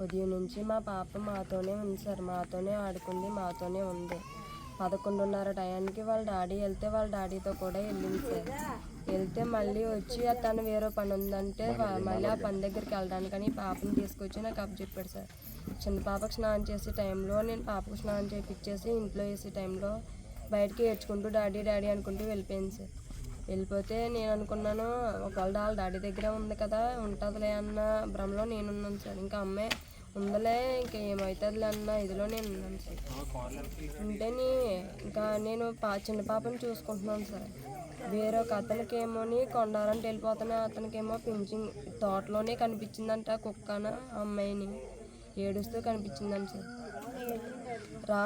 ఉదయం నుంచి మా పాప మాతోనే ఉంది సార్. మాతోనే ఆడుకుంది, మాతోనే ఉంది. 11:30 టయానికి వాళ్ళ డాడీ వెళ్తే వాళ్ళ డాడీతో కూడా వెళ్ళింది సార్. వెళ్తే మళ్ళీ వచ్చి తను వేరే పని ఉందంటే మళ్ళీ ఆ పని దగ్గరికి వెళ్ళడానికని పాపని తీసుకొచ్చి నాకు అప్పచెప్పాడు సార్. చిన్న పాపకు స్నానం చేసే టైంలో నేను పాపకు స్నానం చేయించేసి ఇంట్లో వేసే టైంలో బయటకి ఏడ్చుకుంటూ డాడీ డాడీ అనుకుంటూ వెళ్ళిపోయింది సార్. వెళ్ళిపోతే నేను అనుకున్నాను ఒకవేళ వాళ్ళ డాడీ దగ్గర ఉంది కదా, ఉంటుందిలే అన్న భ్రమలో నేనున్నాను సార్. ఇంకా అమ్మాయి ఉందలే, ఇంకా ఏమవుతుందిలే అన్న ఇదిలో నేను ఉన్నాను సార్. అంటే ఇంకా నేను చిన్న పాపని చూసుకుంటున్నాను సార్. వేరొక అతనికి ఏమోని కొండాలంటే వెళ్ళిపోతున్నా, అతనికేమో పింఛింగ్ తోటలోనే కనిపించిందంట కుక్కన అమ్మాయిని ఏడుస్తూ కనిపించిందంట సార్.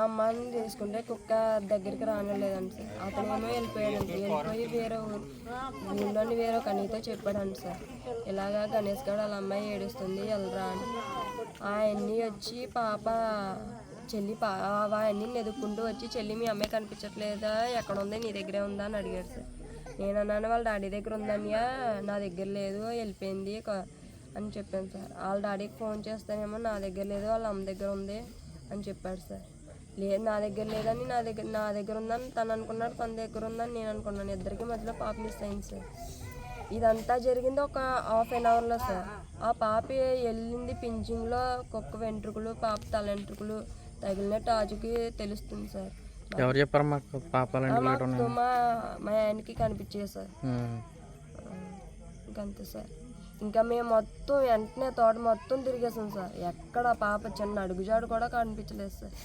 అమ్మ అని తీసుకుంటే కుక్క దగ్గరికి రానిలేదంట సార్. అతనేమో వెళ్ళిపోయాడంట. వెళ్ళిపోయి వేరే ఊళ్ళోని వేరే కనీతో చెప్పాడంట సార్. ఇలాగా గణేష్ గారు వాళ్ళ అమ్మాయి ఏడుస్తుంది వెళ్ళరా అని. అవన్నీ వచ్చి పాప చెల్లి అవన్నీ ఎదుక్కుంటూ వచ్చి చెల్లి మీ అమ్మాయి కనిపించట్లేదా, ఎక్కడ ఉంది, నీ దగ్గరే ఉందా అని అడిగాడు సార్. నేను అన్నాను వాళ్ళ డాడీ దగ్గర ఉందన్నయ్యా, నా దగ్గర లేదు, వెళ్ళిపోయింది అని చెప్పాను సార్. వాళ్ళ డాడీకి ఫోన్ చేస్తానేమో నా దగ్గర లేదు, వాళ్ళ అమ్మ దగ్గర ఉంది అని చెప్పాడు సార్. లేదు నా దగ్గర లేదని నా దగ్గర ఉందని తను అనుకున్నాడు, తన దగ్గర ఉందని నేను అనుకున్నాను. ఇద్దరికి మధ్యలో పాప మిస్ అయింది సార్. ఇదంతా జరిగింది ఒక హాఫ్ అన్ అవర్లో సార్. ఆ పాప వెళ్ళింది పింఛింగ్లో కుక్క వెంట్రుకలు, పాప తల వెంట్రుకలు తగిలినట్టు ఆజుకి తెలుస్తుంది సార్. ఎవరు చెప్పారు మాకు మా ఆయనకి కనిపించేది సార్. ఇంకంతే సార్. ఇంకా మేము మొత్తం వెంటనే తోట మొత్తం తిరిగేసాం సార్. ఎక్కడ పాప చిన్న అడుగుజాడు కూడా కనిపించలేదు సార్.